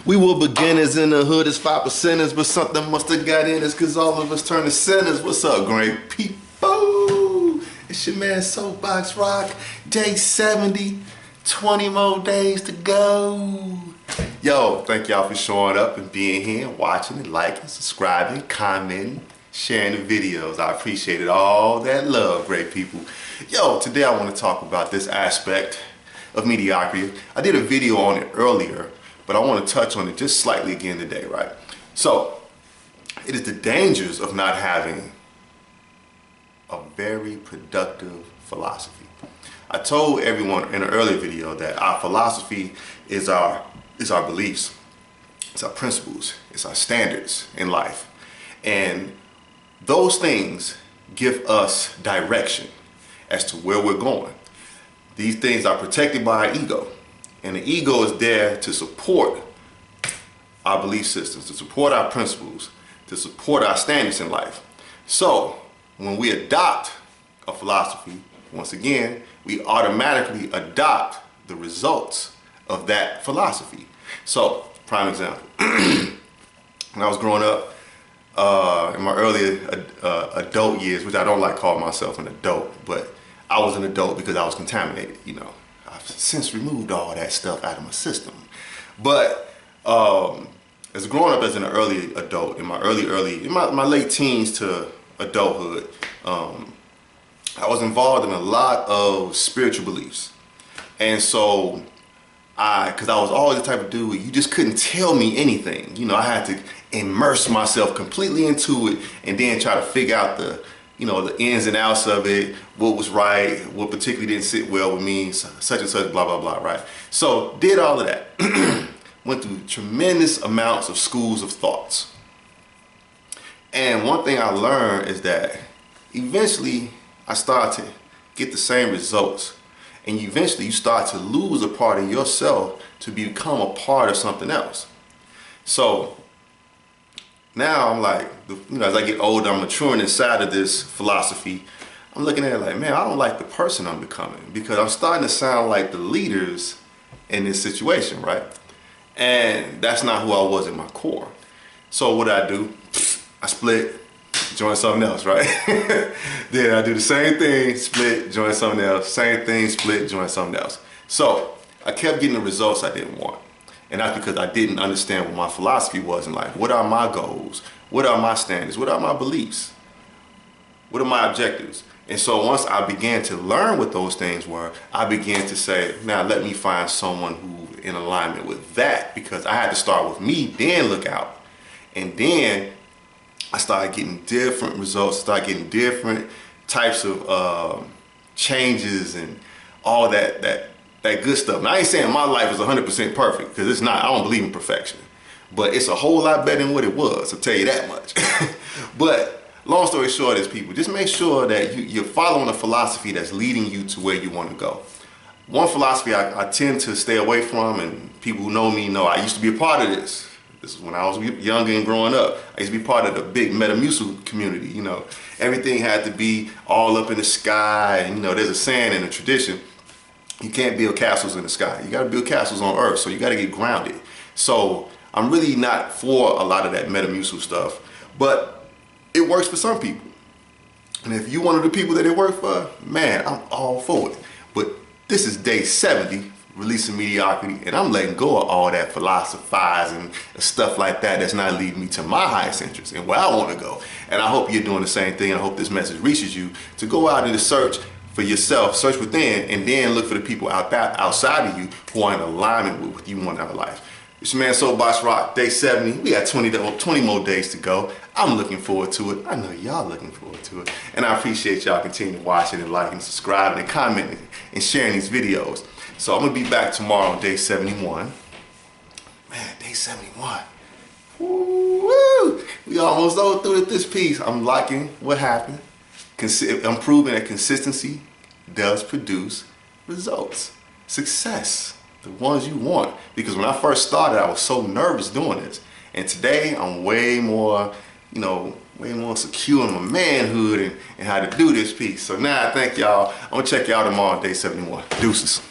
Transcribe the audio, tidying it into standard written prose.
We were beginners in the hood as 5%ers, but something must have got in us because all of us turned to sinners. What's up, great people? It's your man Soapbox Rhaq. Day 70, 20 more days to go. Yo, thank y'all for showing up and being here, watching and liking, subscribing, commenting, sharing the videos. I appreciate it. All that love, great people. Yo, today I want to talk about this aspect of mediocrity. I did a video on it earlier, but I want to touch on it just slightly again today, right? So, it is the dangers of not having a very productive philosophy. I told everyone in an earlier video that our philosophy is our beliefs, it's our principles, it's our standards in life. And those things give us direction as to where we're going. These things are protected by our ego. And the ego is there to support our belief systems, to support our principles, to support our standards in life. So when we adopt a philosophy, once again, we automatically adopt the results of that philosophy. So, prime example, when I was growing up, in my early adult years, which I don't like calling myself an adult, but I was an adult because I was contaminated, you know. I've since removed all that stuff out of my system. But as growing up as an early adult, in my my late teens to adulthood, I was involved in a lot of spiritual beliefs. And so because I was always the type of dude, you just couldn't tell me anything. You know, I had to immerse myself completely into it and then try to figure out the ins and outs of it, what was right, what particularly didn't sit well with me, such and such, blah, blah, blah, right? So did all of that. Went through tremendous amounts of schools of thoughts. And one thing I learned is that eventually I started to get the same results. And eventually you start to lose a part of yourself to become a part of something else. So now I'm like, as I get older, I'm maturing inside of this philosophy. I'm looking at it like, man, I don't like the person I'm becoming because I'm starting to sound like the leaders in this situation, right? And that's not who I was at my core. So what I do, I split, join something else, right? Then I do the same thing, split, join something else, same thing, split, join something else. So I kept getting the results I didn't want. And that's because I didn't understand what my philosophy was in life. What are my goals? What are my standards? What are my beliefs? What are my objectives? And so once I began to learn what those things were, I began to say, now let me find someone who's in alignment with that, because I had to start with me, then look out. And then I started getting different results, started getting different types of changes and all that good stuff. Now, I ain't saying my life is 100% perfect, because it's not. I don't believe in perfection. But it's a whole lot better than what it was, I'll tell you that much. But long story short is, people, just make sure that you're following a philosophy that's leading you to where you want to go. One philosophy I tend to stay away from, and people who know me know I used to be a part of this. This is when I was younger and growing up. I used to be part of the big Metamucil community, you know. Everything had to be all up in the sky. And, there's a saying in the tradition, you can't build castles in the sky. You got to build castles on earth, so you got to get grounded. So I'm really not for a lot of that Metamucil stuff, but it works for some people. And if you're one of the people that it works for, man, I'm all for it. But this is day 70, releasing mediocrity, and I'm letting go of all that philosophizing and stuff like that that's not leading me to my highest interest and where I want to go. And I hope you're doing the same thing. I hope this message reaches you to go out and to search for yourself, search within, and then look for the people outside of you who are in alignment with what you want out of life. It's your man Soapbox Rhaq, day 70. We got 20 more days to go. I'm looking forward to it. I know y'all looking forward to it. And I appreciate y'all continuing watching and liking, subscribing, and commenting and sharing these videos. So I'm gonna be back tomorrow on day 71. Man, day 71. Woo! We almost all through this piece. I'm liking what happened. I'm proving that consistency does produce results. Success, the ones you want. Because when I first started, I was so nervous doing this. And today, I'm way more, way more secure in my manhood and how to do this piece. So now, I thank y'all. I'm gonna check y'all tomorrow on day 71. Deuces.